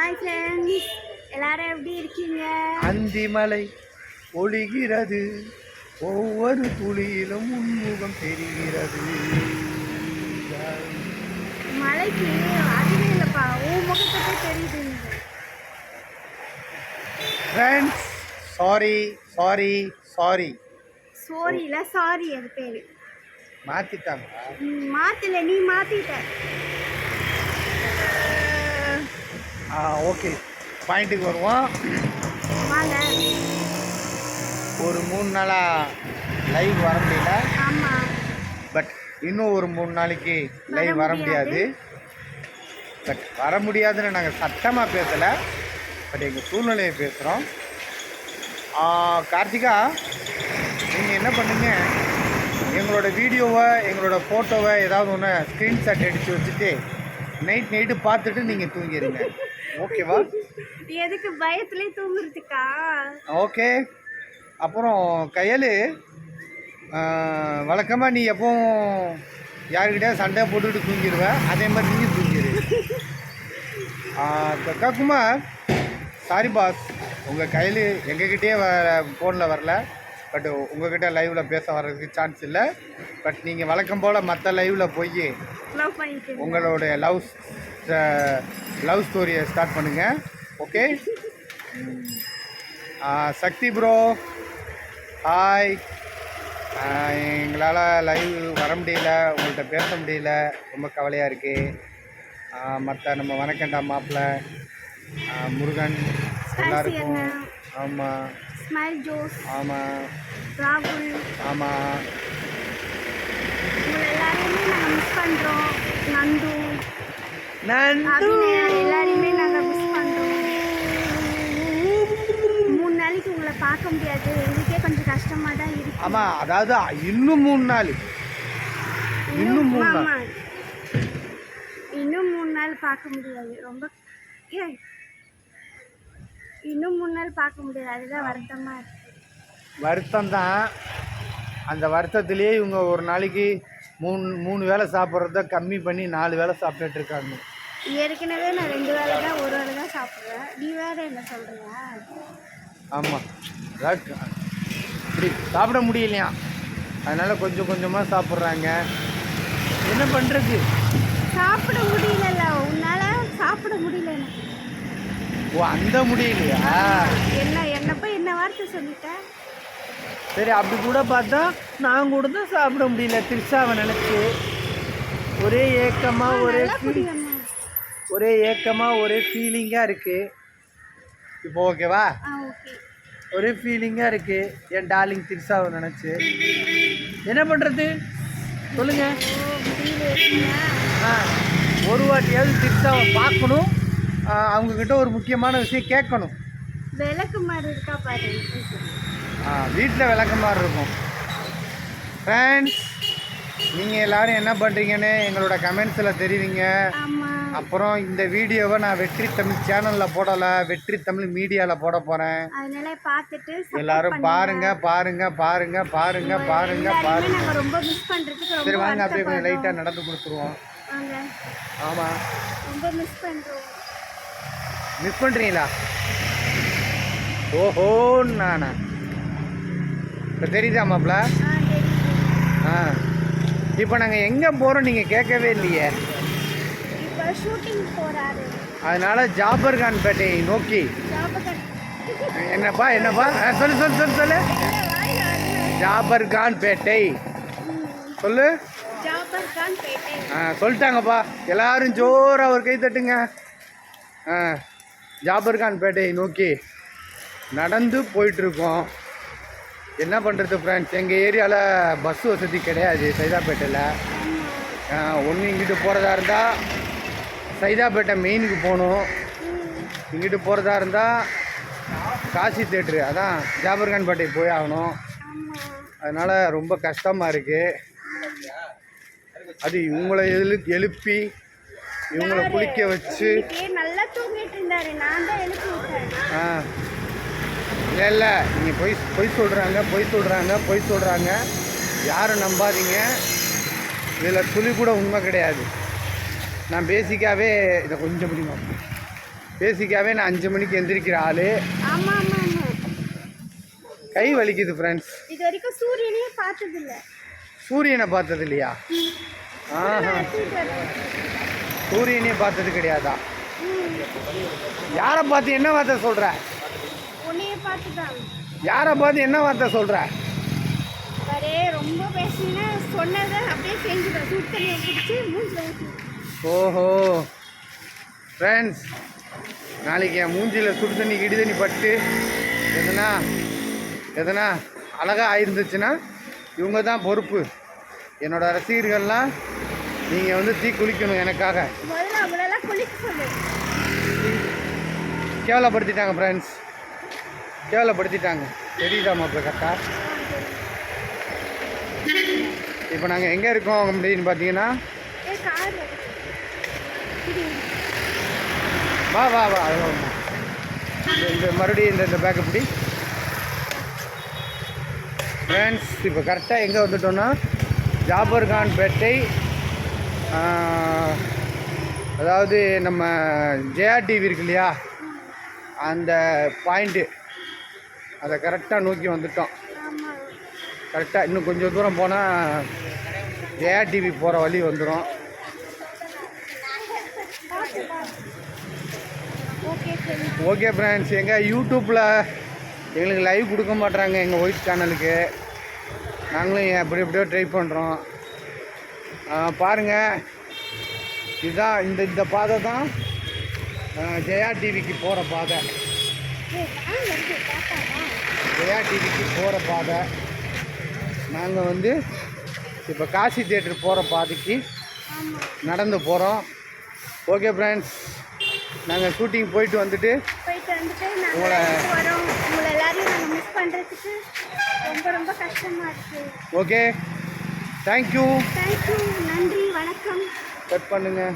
Hi friends, எல்லாரும் எப்படி இருக்கீங்க? அந்திமலை ஒளிகிறது, ஒவ்வொரு துளியிலும் உன்முகம் தெரிகிறது. மலைக்கு அதுவே இல்லைப்பா, உன் முகத்துக்கே தெரியுது. Friends, sorry sorry sorry sorry இல்லை, சாரி அது பேர். மாற்றிட்டாங்க. மாற்றல, நீ மாற்றிட்ட. ஓகே, பாயிண்ட்டுக்கு வருவோம். வாங்க. ஒரு 3 நாளாக லைவ் வர முடியல. ஆமாம், பட் இன்னும் ஒரு 3 நாளைக்கு லைவ் வர முடியாது. பட் வர முடியாதுன்னு நாங்கள் சட்டமாக பேசலை, பட் எங்கள் சூழ்நிலையை பேசுகிறோம். கார்த்திகா, நீங்கள் என்ன பண்ணுங்க, எங்களோட வீடியோவை எங்களோட ஃபோட்டோவை ஏதாவது ஒன்று ஸ்க்ரீன்ஷாட் அடித்து வச்சுட்டு நைட்டு பார்த்துட்டு நீங்கள் தூங்கிடுங்க. ஓகேவா? எதுக்கு பயத்துலேயே தூங்குறதுக்கா? ஓகே. அப்புறம் கையல், வழக்கமாக நீ எப்பவும் யாருக்கிட்டே சண்டை போட்டுக்கிட்டு தூங்கிடுவேன், அதே மாதிரி நீங்கள் தூங்கிடு. கக்குமார், சாரி பாஸ், உங்கள் கையில் எங்ககிட்டே ஃபோனில் வரல, பட் உங்கள்கிட்ட லைவில் பேச வர்றதுக்கு சான்ஸ் இல்லை. பட் நீங்கள் வழக்கம் போல் மற்ற லைவில் போய் உங்களோட லவ் ஸ்டோரியை ஸ்டார்ட் பண்ணுங்கள். ஓகே. சக்தி ப்ரோ, ஹாய். எங்களால் லைவ் வர முடியல, உங்கள்கிட்ட பேச முடியல, ரொம்ப கவலையாக இருக்குது. மற்ற நம்ம வணக்கண்டா மாப்பிள்ளை, முருகன், எல்லாருக்கும். ஆமாம், ஸ்மைல் ஜோஸ், ஆமாம், ராகுல், ஆமாம், உங்களை எல்லாரையுமே நாங்கள் மிஸ் பண்ணுறோம். நந்து நந்து எல்லாரையுமே நாங்கள் மிஸ் பண்ணுறோம். 3 நாளைக்கு உங்களை பார்க்க முடியாது, எங்களுக்கே கொஞ்சம் கஷ்டமாக தான் இருக்கு. ஆமாம், அதாவது இன்னும் 3 நாள், இன்னும் 3 நாள், இன்னும் 3 நாள் பார்க்க முடியாது. ரொம்ப இன்னும் 3 நாள் பார்க்க முடியாது, அதுதான் வருத்தமாக இருக்குது. வருத்தம் தான். அந்த வருத்தத்திலேயே இவங்க ஒரு நாளைக்கு 3 வேளை சாப்பிட்றத கம்மி பண்ணி 4 வேளை சாப்பிட்டுட்டு இருக்காங்க. ஏற்கனவே நான் 2 வேளை தான், 1 வேளை தான் சாப்பிட்றேன். நீ வேறு என்ன சொல்கிறீங்க? ஆமாம், அதாவது இப்படி சாப்பிட முடியலையா, அதனால் கொஞ்சம் கொஞ்சமாக சாப்பிட்றாங்க. என்ன பண்ணுறது? சாப்பிட முடியல, உன்னால் சாப்பிட முடியல. ஓ, அந்த முடியலையா? என்னப்பா என்ன வார்த்தை சொல்லிட்டேன்? சரி, அப்படி கூட பார்த்தா நான் கூட தான் சாப்பிட முடியல. திரிஷாவை நினச்சி ஒரே ஏக்கமாக ஒரே ஃபீலிங்காக இருக்குது. இப்போ ஓகேவா? ஒரே ஃபீலிங்காக இருக்குது என் டார்லிங் திரிஷாவை நினச்சி. என்ன பண்ணுறது சொல்லுங்கள். ஒரு வாட்டியாவது திரிஷாவை பார்க்கணும், அவங்கக்கிட்ட ஒரு முக்கியமான விஷயம் கேட்கணும். விளக்குமாறு இருக்கா பாரு. வீட்டில் விளக்குமாறு இருக்கும். ஃப்ரெண்ட்ஸ், நீங்கள் எல்லோரும் என்ன பண்ணுறீங்கன்னு எங்களோட கமெண்ட்ஸில் தெரிவிங்க. அப்புறம் இந்த வீடியோவை நான் வெற்றி தமிழ் சேனலில் போடலை, வெற்றி தமிழ் மீடியாவில் போட போகிறேன். எல்லோரும் பாருங்கள் பாருங்கள் பாருங்கள் பாருங்கள் பாருங்கள் பாருங்கள். ரொம்ப மிஸ் பண்ணுறதுக்கு. சரி வாங்க, அப்படியே கொஞ்சம் லைட்டாக நடந்து கொடுத்துருவோம். ஆமாம், ரொம்ப மிஸ் பண்ணுறோம். மிஸ் பண்ணுறீங்களா? ஓஹோ, நானா இப்போ தெரியுதா மாப்பிள்ள? இப்போ நாங்கள் எங்கே போகிறோம் நீங்கள் கேட்கவே இல்லையே. இப்போ ஷூட்டிங் போகிறாரு, அதனால் ஜாபர்கான் பேட்டை நோக்கி. என்னப்பா சொல்லு. ஜாபர்கான் பேட்டை சொல்லு. சொல்லிட்டாங்கப்பா, எல்லாரும் ஜோராக ஒரு கை தட்டுங்க. ஜாபர்கான் பேட்டையை நோக்கி நடந்து போயிட்டுருக்கோம். என்ன பண்ணுறது ஃப்ரெண்ட்ஸ், எங்கள் ஏரியாவில் பஸ் வசதி கிடையாது. சைதாப்பேட்டையில் ஒன்று இங்கிட்டு போகிறதா இருந்தால் சைதாப்பேட்டை மெயினுக்கு போகணும், இங்கிட்டு போகிறதா இருந்தால் காசி தேட்ரு, அதான் ஜாபர்கான் பேட்டை போய் ஆகணும். அதனால் ரொம்ப கஷ்டமாக இருக்குது. அது இவங்களை எழுப்பி இவங்களை குளிக்க வச்சு நல்லா தூங்கிட்டு இருந்தாரு, நான் தான் எழுப்பி விட்டேன். இல்லை, நீங்கள் பொய் சொல்கிறாங்க. யாரும் நம்பாதீங்க. இதில் துளி கூட உண்மை கிடையாது. நான் பேசிக்காகவே இதை கொஞ்சம் முடியுமா பேசிக்காவே நான் 5 மணிக்கு எந்திரிக்கிற ஆள். ஆமா ஆமா ஆமா. கை வலிக்குது ஃப்ரெண்ட்ஸ். இது வரைக்கும் சூரியனையே பார்த்ததில்ல. சூரியனை பார்த்தது இல்லையா? ஆஹா, சூரியனே பார்த்தது கிடையாதா? யாரை பார்த்து என்ன வார்த்தை சொல்கிற? உன்னையே பார்த்து தான். யாரை பார்த்து என்ன வார்த்தை சொல்கிற? அரே ரொம்ப பேசினா சொன்னதை அப்படியே செஞ்சுட்டேன். சுடு தண்ணியை பிடிச்சி மூஞ்சில் ஊற்றி. ஓஹோ ஃப்ரெண்ட்ஸ், நாளைக்கு என் மூஞ்சியில் சுடு தண்ணி கிடி தண்ணி பட்டு எதனா அழகாக ஆயிருந்துச்சுன்னா இவங்க தான் பொறுப்பு. என்னோடய ரசிகர்கள்லாம் நீங்கள் வந்து தீ குளிக்கணும் எனக்காக. முதல்ல அவளெல்லாம் குளிக்க சொல்லு. கேவலப்படுத்திட்டாங்க ஃப்ரெண்ட்ஸ், கேவலப்படுத்திட்டாங்க. தெரியுதா மாப்பிள்ள கரெக்டா? இப்போ நாங்கள் எங்கே இருக்கோம் அப்படின்னு பார்த்தீங்கன்னா, வா வா வா இந்த மறுபடியும் இந்த பேக்கை பிடி ஃப்ரெண்ட்ஸ். இப்போ கரெக்டாக எங்கே வந்துட்டோன்னா ஜாபர்கான் பேட்டை, அதாவது நம்ம JRTV இருக்கு இல்லையா, அந்த பாயிண்ட்டு அதை கரெக்டாக நோக்கி வந்துட்டோம். கரெக்டாக இன்னும் கொஞ்சம் தூரம் போனால் JRTV போகிற வழி வந்துடும். ஓகே ஃப்ரெண்ட்ஸ், எங்கள் யூடியூப்பில் எங்களுக்கு லைவ் கொடுக்க மாட்றாங்க எங்கள் ஒய்ஃப் சேனலுக்கு. நாங்களும் எப்படியோ ட்ரை பண்ணுறோம். பாருங்கள், இதுதான் இந்த பாதை தான் JRTVக்கு போகிற பாதை. JRTVக்கு போகிற பாதை. நாங்கள் வந்து இப்போ காசி தியேட்டர் போகிற பாதைக்கு நடந்து போகிறோம். ஓகே ஃப்ரெண்ட்ஸ், நாங்கள் ஷூட்டிங் போயிட்டு வந்துட்டு உங்களை எல்லாரையும் நாங்கள் மிஸ் பண்ணுறதுக்கு ரொம்ப கஷ்டமாக இருக்குது. Okay, thank you. நன்றி, வணக்கம். கட் பண்ணுங்கள்.